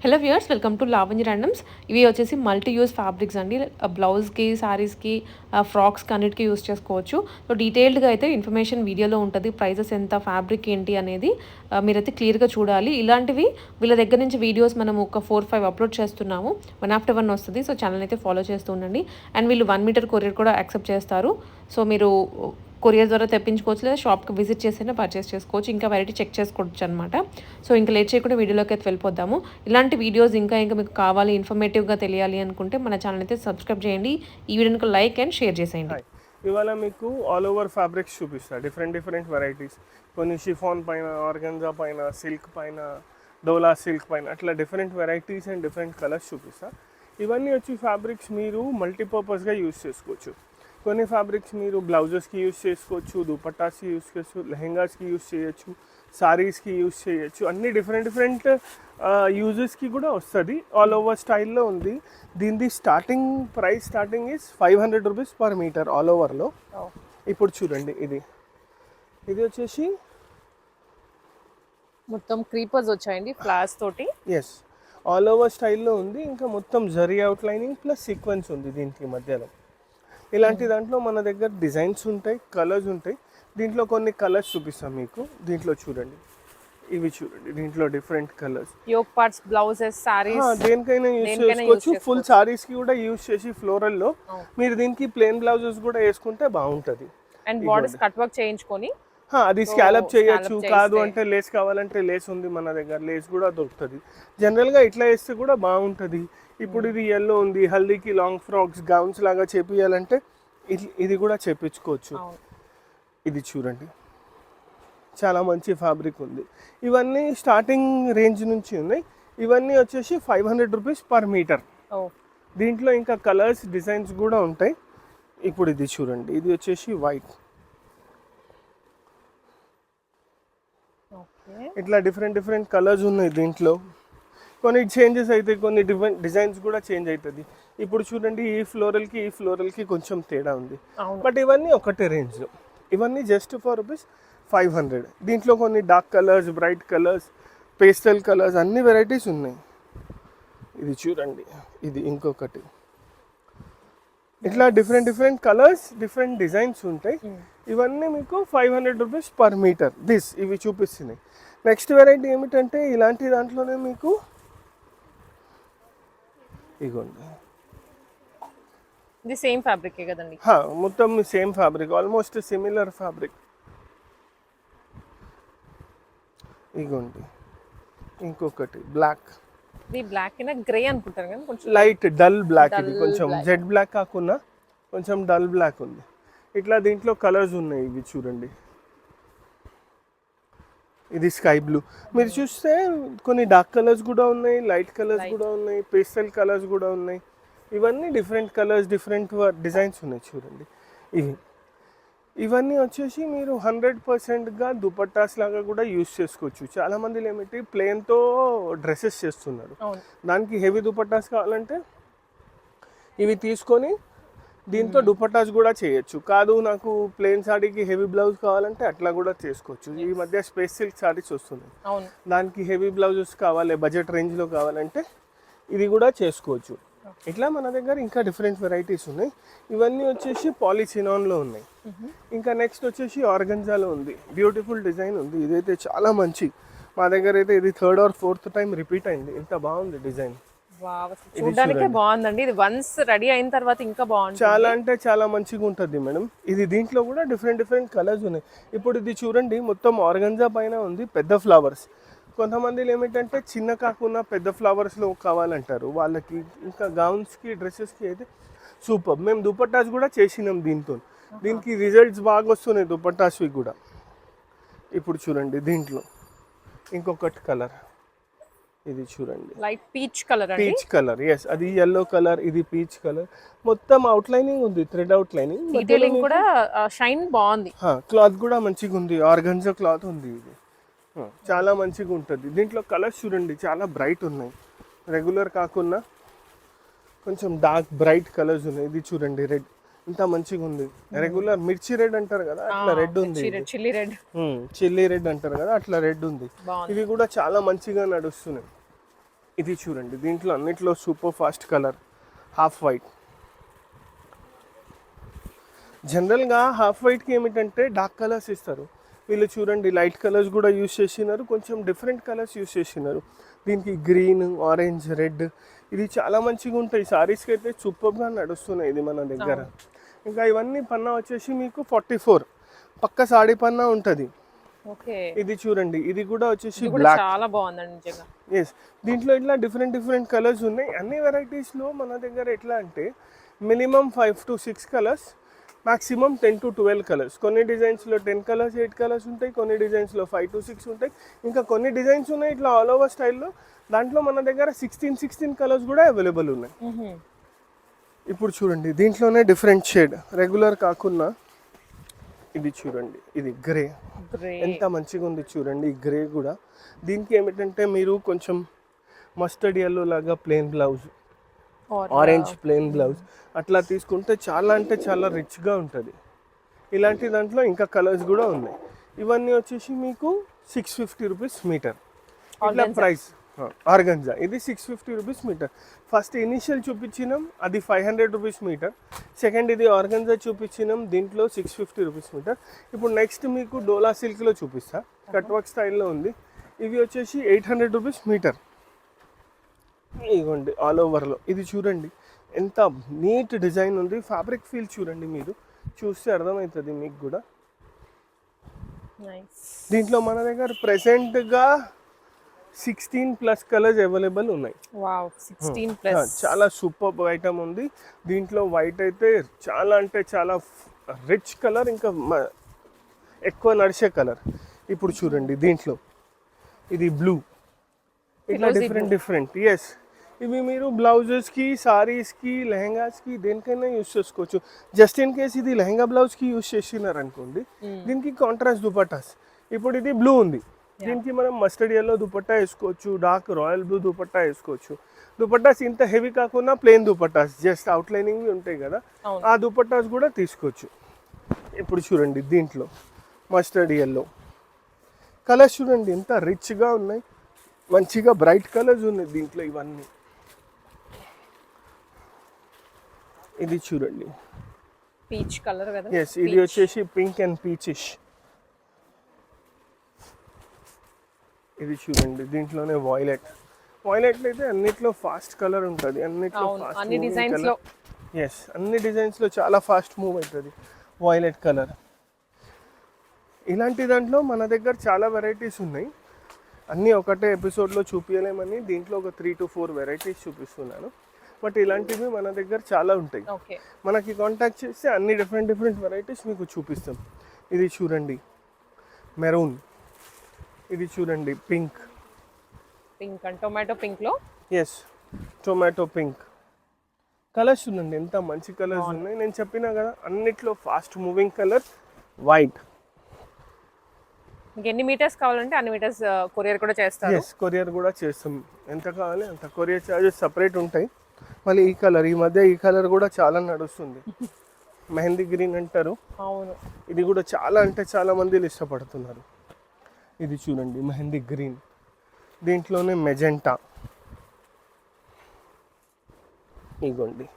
Hello viewers, welcome to Lavanya randoms. ఇవి వచ్చేసి multi use fabrics అండి. బ్లౌజ్కి, శారీస్కి, ఫ్రాక్స్కి అన్నిటికీ యూస్ చేసుకోవచ్చు. సో డీటెయిల్డ్గా అయితే ఇన్ఫర్మేషన్ వీడియోలో ఉంటుంది. ప్రైజెస్ ఎంత, ఫ్యాబ్రిక్ ఏంటి అనేది మీరైతే క్లియర్గా చూడాలి. ఇలాంటివి వీళ్ళ దగ్గర నుంచి వీడియోస్ మనం ఒక 4-5 అప్లోడ్ చేస్తున్నాము. 1 after 1 వస్తుంది. సో ఛానల్ అయితే ఫాలో చేస్తూ ఉండండి. అండ్ వీళ్ళు 1 మీటర్ కొరియర్ కూడా యాక్సెప్ట్ చేస్తారు. సో మీరు కొరియర్ ద్వారా తెప్పించుకోవచ్చు, లేదా షాప్కి విజిట్ చేసైనా పర్చేస్ చేసుకోవచ్చు. ఇంకా వెరైటీ చెక్ చేసుకోవచ్చు అనమాట. సో ఇంకా లేట్ చేయకుండా వీడియోలోకి అయితే వెళ్ళిపోద్దాము. ఇలాంటి వీడియోస్ ఇంకా మీకు కావాలి, ఇన్ఫర్మేటివ్గా తెలియాలి అనుకుంటే మన ఛానల్ అయితే సబ్స్క్రైబ్ చేయండి. ఈ వీడియోకి లైక్ అండ్ షేర్ చేసేయండి. ఇవాళ మీకు ఆల్ ఓవర్ ఫ్యాబ్రిక్స్ చూపిస్తా, డిఫరెంట్ వెరైటీస్. కొన్ని షిఫాన్ పైన, ఆర్గంజా పైన, సిల్క్ పైన, డోలా సిల్క్ పైన, అట్లా different varieties and different colours చూపిస్తా. ఇవన్నీ వచ్చి ఫ్యాబ్రిక్స్ మీరు మల్టీపర్పస్గా యూస్ చేసుకోవచ్చు. కొన్ని ఫ్యాబ్రిక్స్ మీరు బ్లౌజెస్కి యూస్ చేసుకోవచ్చు, దుపట్టాస్కి యూస్ చేసుకోవచ్చు, లెహెంగాస్కి యూస్ చేయొచ్చు, సారీస్కి యూస్ చేయొచ్చు. అన్ని డిఫరెంట్ యూజెస్కి కూడా వస్తుంది. ఆల్ ఓవర్ స్టైల్లో ఉంది. దీనిది price starting is 500 rupees per metre all ఓవర్లో. ఇప్పుడు చూడండి, ఇది వచ్చేసి మొత్తం క్రీపర్స్ వచ్చాయండి ఫ్లాస్ తోటి. ఎస్, ఆల్ ఓవర్ స్టైల్లో ఉంది. ఇంకా మొత్తం జరీ అవుట్లైనింగ్ ప్లస్ సీక్వెన్స్ ఉంది దీనికి మధ్యలో. ఇలాంటి దాంట్లో మన దగ్గర డిజైన్స్ ఉంటాయి, కలర్స్ ఉంటాయి. దీంట్లో కొన్ని కలర్స్ చూపిస్తాం మీకు. దీంట్లో చూడండి, ఇవి చూడండి, దీంట్లో different colours. Yoke parts, blouses, saris, దేనికైనా యూస్ చేసుకోవచ్చు. ఫుల్ సారీస్ కి కూడా యూస్ చేసి ఫ్లోరల్ లో మీరు దీనికి ప్లెయిన్ బ్లౌజెస్ కూడా వేసుకుంటే బాగుంటది. అండ్ బార్డర్స్ కట్ వర్క్ చేయించుకొని అది స్కాలప్ చేయొచ్చు. కాదు అంటే లేస్ కావాలంటే లేస్ ఉంది మన దగ్గర, లేస్ కూడా దొరుకుతుంది. జనరల్గా ఇట్లా వేస్తే కూడా బాగుంటుంది. ఇప్పుడు ఇది ఎల్లో ఉంది, హల్దీకి లాంగ్ ఫ్రాక్స్, గౌన్స్ లాగా చేపియాలంటే ఇది కూడా చేపించుకోవచ్చు. ఇది చూడండి, చాలా మంచి ఫ్యాబ్రిక్ ఉంది. ఇవన్నీ స్టార్టింగ్ రేంజ్ నుంచి ఉన్నాయి. ఇవన్నీ వచ్చేసి 500 రూపీస్ పర్ మీటర్. దీంట్లో ఇంకా కలర్స్, డిజైన్స్ కూడా ఉంటాయి. ఇప్పుడు ఇది చూడండి, ఇది వచ్చేసి వైట్. ఇట్లా డిఫరెంట్ కలర్స్ ఉన్నాయి దీంట్లో. కొన్ని చేంజెస్ అవుతాయి, కొన్ని డిజైన్స్ కూడా చేంజ్ అవుతుంది. ఇప్పుడు చూడండి, ఈ ఫ్లోరల్కి కొంచెం తేడా ఉంది. బట్ ఇవన్నీ ఒకటే రేంజ్లో. ఇవన్నీ జస్ట్ ఫర్ రూపీస్ 500. దీంట్లో కొన్ని dark colours, bright colours, pastel colours, అన్ని వెరైటీస్ ఉన్నాయి. ఇది చూడండి, ఇది ఇంకొకటి. ఇట్లా డిఫరెంట్ కలర్స్, డిఫరెంట్ డిజైన్స్ ఉంటాయి. ఇవన్నీ మీకు 500 రూపీస్ పర్ మీటర్. ఇవి చూపిస్తున్నాయి. నెక్స్ట్ వెరైటీ ఏమిటంటే ఇలాంటి దాంట్లోనే మీకు ఇగోండి, ఇది సేమ్ ఫ్యాబ్రిక్ కదండి. మొత్తం same fabric, almost similar fabric. ఇగోండి ఇంకొకటి బ్లాక్. ఇది బ్లాక్ అయినా గ్రే అనుకుంటారు కదా, కొంచెం లైట్ డల్ బ్లాక్. ఇది కొంచెం జెడ్ బ్లాక్ కాకుండా కొంచెం డల్ బ్లాక్ ఉంది. ఇట్లా దీంట్లో కలర్స్ ఉన్నాయి. ఇవి చూడండి, ఇది స్కై బ్లూ. మీరు చూస్తే కొన్ని డార్క్ కలర్స్ కూడా ఉన్నాయి, లైట్ కలర్స్ కూడా ఉన్నాయి, పేస్టల్ కలర్స్ కూడా ఉన్నాయి. ఇవన్నీ డిఫరెంట్ కలర్స్, డిఫరెంట్ డిజైన్స్ ఉన్నాయి. చూడండి, ఇవన్నీ వచ్చేసి మీరు 100%గా దుపట్టాస్ లాగా కూడా యూస్ చేసుకోవచ్చు. చాలా మంది ఏమిటి ప్లెయిన్తో డ్రెస్సెస్ చేస్తున్నారు. దానికి హెవీ దుపట్టాస్ కావాలంటే ఇవి తీసుకొని దీంతో దుపట్టాస్ కూడా చేయొచ్చు. కాదు నాకు ప్లెయిన్ సారీకి హెవీ బ్లౌజ్ కావాలంటే అట్లా కూడా చేసుకోవచ్చు. ఈ మధ్య స్పేస్ సిల్క్ సారీస్ వస్తున్నాయి, దానికి హెవీ బ్లౌజెస్ కావాలి, బడ్జెట్ రేంజ్లో కావాలంటే ఇది కూడా చేసుకోవచ్చు. ఇట్లా మన దగ్గర ఇంకా డిఫరెంట్ వెరైటీస్ ఉన్నాయి. ఇవన్నీ వచ్చేసి పాలిసినాన్లో ఉన్నాయి. ఇంకా నెక్స్ట్ వచ్చేసి ఆర్గంజాలో ఉంది. బ్యూటిఫుల్ డిజైన్ ఉంది. ఇదైతే చాలా మంచి, మా దగ్గర అయితే ఇది 3rd or 4th time repeat అయింది. ఇంత బాగుంది డిజైన్. చూడడానికి బాగుందండి. ఇది వన్స్ రెడీ అయిన తర్వాత ఇంకా బాగుంటుంది. చాలా అంటే చాలా మంచిగా ఉంటుంది మేడం. ఇది దీంట్లో కూడా డిఫరెంట్ కలర్స్ ఉన్నాయి. ఇప్పుడు ఇది చూడండి, మొత్తం ఆర్గంజా పైన ఉంది, పెద్ద ఫ్లవర్స్. కొంతమంది ఏమిటంటే చిన్న కాకుండా పెద్ద ఫ్లవర్స్లో కావాలంటారు వాళ్ళకి. ఇంకా గౌన్స్కి, డ్రెస్సెస్కి అయితే సూపర్. మేము దుపట్టాస్ కూడా చేసినాం దీంతో. దీనికి రిజల్ట్స్ బాగా వస్తున్నాయి దుపట్టాస్వి కూడా. ఇప్పుడు చూడండి, దీంట్లో ఇంకొకటి కలర్. ఇది చూడండి, లైట్ పీచ్ కలర్. ఎస్, అది yellow కలర్, ఇది పీచ్ కలర్. మొత్తం అవుట్లైనింగ్ ఉంది, థ్రెడ్ అవుట్లైనింగ్. డీటెయిలింగ్ కూడా షైన్ బాగుంది. క్లాత్ కూడా మంచిగా ఉంది, ఆర్గంజా క్లాత్ ఉంది. ఇది చాలా మంచిగా ఉంటుంది. దీంట్లో కలర్స్ చూడండి, చాలా బ్రైట్ ఉన్నాయి. రెగ్యులర్ కాకుండా కొంచెం డార్క్ బ్రైట్ కలర్స్ ఉన్నాయి. ఇది చూడండి, రెడ్ ఇంత మంచిగా ఉంది. రెగ్యులర్ మిర్చి రెడ్ అంటారు కదా, అట్లా రెడ్ ఉంది. చిల్లీ రెడ్ అంటారు కదా, అట్లా రెడ్ ఉంది. ఇవి కూడా చాలా మంచిగా నడుస్తున్నాయి. ఇది చూడండి, దీంట్లో అన్నిట్లో super fast colour half white. జనరల్గా హాఫ్ వైట్కి ఏమిటంటే డార్క్ కలర్స్ ఇస్తారు, వీళ్ళు చూడండి లైట్ కలర్స్ కూడా యూస్ చేసినారు, కొంచెం డిఫరెంట్ కలర్స్ యూస్ చేసినారు. దీనికి గ్రీన్, ఆరెంజ్, రెడ్ ఇది చాలా మంచిగా ఉంటాయి. సారీస్కి అయితే సూపర్గా నడుస్తున్నాయి ఇది మన దగ్గర. ఇంకా ఇవన్నీ పన్నా వచ్చేసి మీకు 44 పక్క సాడీ పన్నా ఉంటుంది. ఓకే, ఇది చూడండి, ఇది కూడా వచ్చేసి ఇది కూడా బ్లాక్. చాలా బాగుందండి నిజంగా. ఎస్, దీంట్లో ఇట్లా డిఫరెంట్ కలర్స్ ఉన్నాయి. అన్ని వెరైటీస్లో మన దగ్గర ఎట్లా అంటే minimum 5 to 6 colours, maximum 10 to 12 colours. కొన్ని డిజైన్స్లో 10 కలర్స్ 8 కలర్స్ ఉంటాయి, కొన్ని డిజైన్స్లో 5 to 6 ఉంటాయి, ఇంకా కొన్ని డిజైన్స్ ఉన్నాయి ఇట్లా ఆల్ ఓవర్ స్టైల్లో. దాంట్లో మన దగ్గర 16 కలర్స్ కూడా అవైలబుల్ ఉన్నాయి. ఇప్పుడు చూడండి, దీంట్లోనే డిఫరెంట్ షేడ్, రెగ్యులర్ కాకుండా ఇది చూడండి, ఇది గ్రే ఎంత మంచిగా ఉంది చూడండి. ఈ గ్రే కూడా దీనికి ఏమిటంటే మీరు కొంచెం మస్టర్డ్ ఎల్లో లాగా plain blouse, orange plain blouse అట్లా తీసుకుంటే చాలా అంటే చాలా రిచ్గా ఉంటుంది. ఇలాంటి దాంట్లో ఇంకా కలర్స్ కూడా ఉన్నాయి. ఇవన్నీ వచ్చేసి మీకు 650 రూపీస్ మీటర్ ఇట్లా ప్రైస్. ఆర్గంజా ఇది 650 రూపీస్ మీటర్. ఫస్ట్ ఇనిషియల్ చూపించినాం అది 500 రూపీస్ మీటర్. సెకండ్ ఇది ఆర్గంజా చూపించినాం, దీంట్లో 650 రూపీస్ మీటర్. ఇప్పుడు నెక్స్ట్ మీకు డోలా సిల్క్లో చూపిస్తా, కట్ వర్క్ స్టైల్లో ఉంది. ఇవి వచ్చేసి 800 రూపీస్ మీటర్. ఇదిగోండి ఆల్ ఓవర్లో. ఇది చూడండి ఎంత నీట్ డిజైన్ ఉంది, ఫ్యాబ్రిక్ ఫీల్ చూడండి, మీరు చూస్తే అర్థమవుతుంది మీకు కూడా. దీంట్లో మన దగ్గర ప్రెసెంట్గా 16+ కలర్స్ అవైలబుల్ ఉన్నాయి. వావ్, 16+. చాలా సూపర్ ఐటమ్ ఉంది. దీంట్లో వైట్ అయితే చాలా అంటే చాలా రిచ్ కలర్, ఇంకా ఎక్కువ నడిచే కలర్. ఇప్పుడు చూడండి దీంట్లో ఇది బ్లూ, ఇట్లా డిఫరెంట్. ఎస్, ఇవి మీరు బ్లౌజెస్కి, సారీస్కి, లెహంగాస్కి దేనికైనా యూస్ చేసుకోవచ్చు. జస్ట్ ఇన్ కేస్ ఇది లెహంగా బ్లౌజ్కి యూస్ చేసినారు అనుకోండి, దీనికి కాంట్రాస్ట్ దుపట్టాస్. ఇప్పుడు ఇది బ్లూ ఉంది, దీనికి మనం మస్టర్డ్ ఎల్లో దుపట్టా వేసుకోవచ్చు, డార్క్ రాయల్ బ్లూ దుపట్టా వేసుకోవచ్చు. దుపట్టాస్ ఇంత హెవీ కాకుండా ప్లెయిన్ దుపట్టాస్ జస్ట్ అవుట్లైనింగ్ ఉంటాయి కదా, ఆ దుపట్టాస్ కూడా తీసుకోవచ్చు. ఇప్పుడు చూడండి దీంట్లో మస్టర్డ్ ఎల్లో కలర్స్ చూడండి ఎంత రిచ్గా ఉన్నాయి, మంచిగా బ్రైట్ కలర్స్ ఉన్నాయి దీంట్లో ఇవన్నీ. ఇది చూడండి పీచ్ కలర్ కదా. ఎస్, ఇది వచ్చేసి పింక్ అండ్ పీచిష్. ఇది చూడండి దీంట్లోనే వాయిలెట్ అయితే అన్నిట్లో ఫాస్ట్ కలర్ ఉంటుంది, అన్నిట్లో అన్ని డిజైన్స్ లో. ఎస్, అన్ని డిజైన్స్లో చాలా ఫాస్ట్ మూవ్ అవుతుంది వాయిలెట్ కలర్. ఇలాంటి దాంట్లో మన దగ్గర చాలా వెరైటీస్ ఉన్నాయి. అన్నీ ఒకటే ఎపిసోడ్లో చూపించలేమని దీంట్లో ఒక 3 to 4 వెరైటీస్ చూపిస్తున్నాను. బట్ ఇలాంటివి మన దగ్గర చాలా ఉంటాయి. మనకి కాంటాక్ట్ చేస్తే అన్ని డిఫరెంట్ వెరైటీస్ మీకు చూపిస్తాం. ఇది చూడండి మెరూన్, ఇది చూడండి పింక్ అండ్ టొమాటో పింక్లో. ఎస్, టొమాటో పింక్ కలర్స్ చూడండి ఎంత మంచి కలర్స్ ఉన్నాయి. నేను చెప్పినా కదా అన్నిట్లో ఫాస్ట్ మూవింగ్ కలర్ వైట్. మీకు ఎన్ని మీటర్స్ కావాలంటే అన్ని మీటర్స్ కొరియర్ కూడా చేస్తారు. ఎస్, కొరియర్ కూడా చేస్తాం, ఎంత కావాలి అంత. కొరియర్ చార్జెస్ సపరేట్ ఉంటాయి. మళ్ళీ ఈ కలర్, ఈ మధ్య ఈ కలర్ కూడా చాలా నడుస్తుంది, మెహందీ గ్రీన్ అంటారు. అవును, ఇది కూడా చాలా అంటే చాలా మంది ఇష్టపడుతున్నారు. ఇది చూడండి మెహందీ గ్రీన్, దీంట్లోనే మెజెంటా. ఇగోండి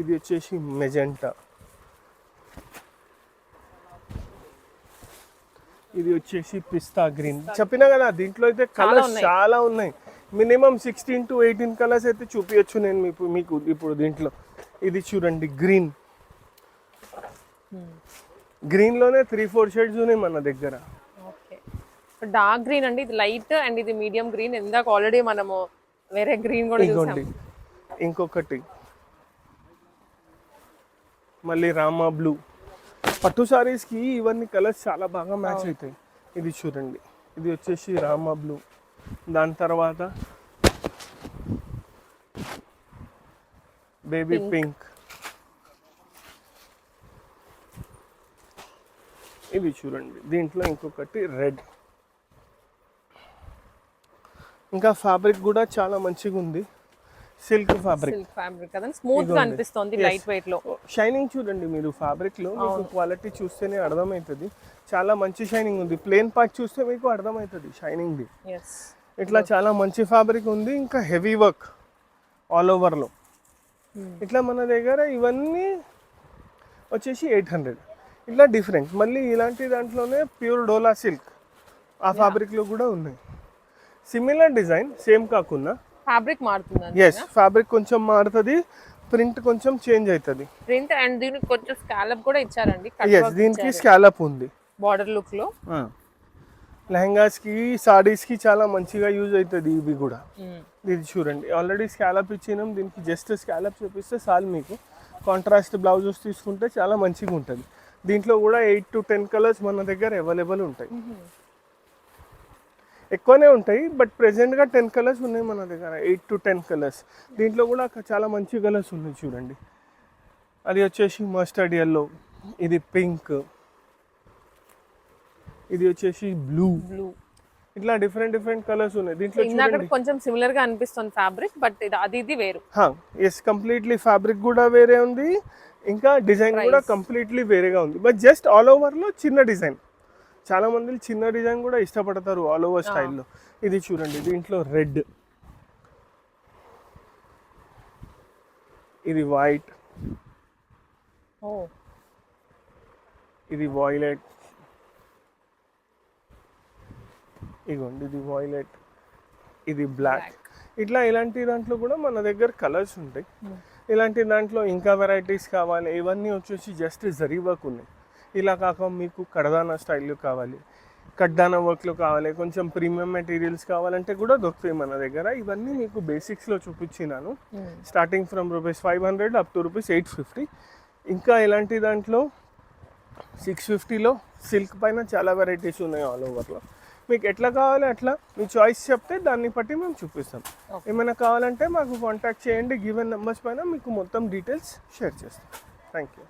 ఇది వచ్చేసి మెజెంటా, ఇది వచ్చేసి పిస్తా గ్రీన్. చెప్పినా కదా దీంట్లో అయితే కలర్స్ చాలా ఉన్నాయి, మినిమం 16 to 18 కలర్స్ అయితే చూపించచ్చు నేను మీకు ఇప్పుడు దీంట్లో. ఇది చూడండి గ్రీన్లోనే 3-4 షేడ్స్ ఉన్నాయి మన దగ్గర. డార్క్ గ్రీన్ అండి, ఇది లైట్ అండ్ ఇది మీడియం గ్రీన్. ఇందాక ఆల్రెడీ మనము వేరే గ్రీన్ కూడా చూసాం. ఇంకొకటి మళ్ళీ రామా బ్లూ. పట్టు సారీస్కి ఇవన్నీ కలర్స్ చాలా బాగా మ్యాచ్ అవుతాయి. ఇది చూడండి, ఇది వచ్చేసి రామా బ్లూ, దాని తర్వాత బేబీ పింక్, ఇది చూడండి దీంట్లో ఇంకొకటి రెడ్. ఇంకా ఫ్యాబ్రిక్ కూడా చాలా మంచిగా ఉంది, సిల్క్ ఫ్యాబ్రిక్ కదా, స్మూత్ గా అనిపిస్తుంది, లైట్ వెయిట్ లో. షైనింగ్ చూడండి మీరు ఫ్యాబ్రిక్ లో, మీకు క్వాలిటీ చూస్తేనే అర్థమవుతుంది. చాలా మంచి షైనింగ్ ఉంది. ప్లేన్ పార్ట్ చూస్తే మీకు అర్థమవుతుంది షైనింగ్ ది. ఇట్లా చాలా మంచి ఫ్యాబ్రిక్ ఉంది, ఇంకా హెవీ వర్క్ ఆల్ ఓవర్లో. ఇట్లా మన దగ్గర ఇవన్నీ వచ్చేసి 800. ఇట్లా డిఫరెంట్. మళ్ళీ ఇలాంటి దాంట్లోనే ప్యూర్ డోలా సిల్క్ ఆ ఫ్యాబ్రిక్లో కూడా ఉన్నాయి. సిమిలర్ డిజైన్ సేమ్ కాకుండా ఫ్యాబ్రిక్ మారుతుంది. ఎస్ ఫ్యాబ్రిక్ కొంచెం మారుతుంది, ప్రింట్ కొంచెం చేంజ్ అవుతుంది. ప్రింట్ అండ్ దీనికి కొంచెం స్కాలప్ కూడా ఇచ్చారండి. ఎస్ దీనికి స్కాలప్ ఉంది బార్డర్ లుక్ లో. లెహంగాస్కి సారీస్కి చాలా మంచిగా యూజ్ అవుతుంది ఇవి కూడా. ఇది చూడండి ఆల్రెడీ స్కాలప్ ఇచ్చినాం, దీనికి జస్ట్ స్కాలప్ చూపిస్తే చాలు. మీకు కాంట్రాస్ట్ బ్లౌజెస్ తీసుకుంటే చాలా మంచిగా ఉంటుంది. దీంట్లో కూడా 8 to 10 కలర్స్ మన దగ్గర అవైలబుల్ ఉంటాయి. ఎక్కువనే ఉంటాయి బట్ ప్రెసెంట్గా 10 కలర్స్ ఉన్నాయి మన దగ్గర, 8 to 10 కలర్స్. దీంట్లో కూడా చాలా మంచి కలర్స్ ఉన్నాయి చూడండి. అది వచ్చేసి మస్టర్డ్ ఎల్లో, ఇది పింక్, ఇది వచ్చేసి బ్లూ. ఇట్లా డిఫరెంట్ కలర్స్ ఉన్నాయి దీంట్లో. ఇందాక కొంచెం సిమిలర్ గా అనిపిస్తుంది ఫ్యాబ్రిక్, బట్ ఇది వేరు. ఎస్ కంప్లీట్లీ ఫ్యాబ్రిక్ కూడా వేరే ఉంది, ఇంకా డిజైన్ కూడా కంప్లీట్లీ వేరేగా ఉంది. బట్ జస్ట్ ఆల్ ఓవర్లో చిన్న డిజైన్. చాలా మంది చిన్న డిజైన్ కూడా ఇష్టపడతారు ఆల్ ఓవర్ స్టైల్లో. ఇది చూడండి దీంట్లో రెడ్, ఇది వైట్, ఇది వాయిలెట్, ఇగోండి ఇది వాయిలెట్, ఇది బ్లాక్. ఇట్లా ఇలాంటి దాంట్లో కూడా మన దగ్గర కలర్స్ ఉంటాయి. ఇలాంటి దాంట్లో ఇంకా వెరైటీస్ కావాలి, ఇవన్నీ వచ్చేసి జస్ట్ జరీ వర్క్ ఉన్నాయి. ఇలా కాక మీకు కడదానా స్టైల్లో కావాలి, కడ్డానా వర్క్లో కావాలి, కొంచెం ప్రీమియం మెటీరియల్స్ కావాలంటే కూడా దొరుకుతాయి మన దగ్గర. ఇవన్నీ మీకు బేసిక్స్లో చూపించినాను, స్టార్టింగ్ ఫ్రమ్ ₹500 అప్ టు ₹850. ఇంకా ఇలాంటి దాంట్లో 650లో సిల్క్ పైన చాలా వెరైటీస్ ఉన్నాయి ఆల్ ఓవర్లో. మీకు ఎట్లా కావాలి అట్లా మీ చాయిస్ చెప్తే దాన్ని బట్టి మేము చూపిస్తాం. ఏమైనా కావాలంటే మాకు కాంటాక్ట్ చేయండి, గివెన్ నెంబర్స్ పైన మీకు మొత్తం డీటెయిల్స్ షేర్ చేస్తాం. Thank you.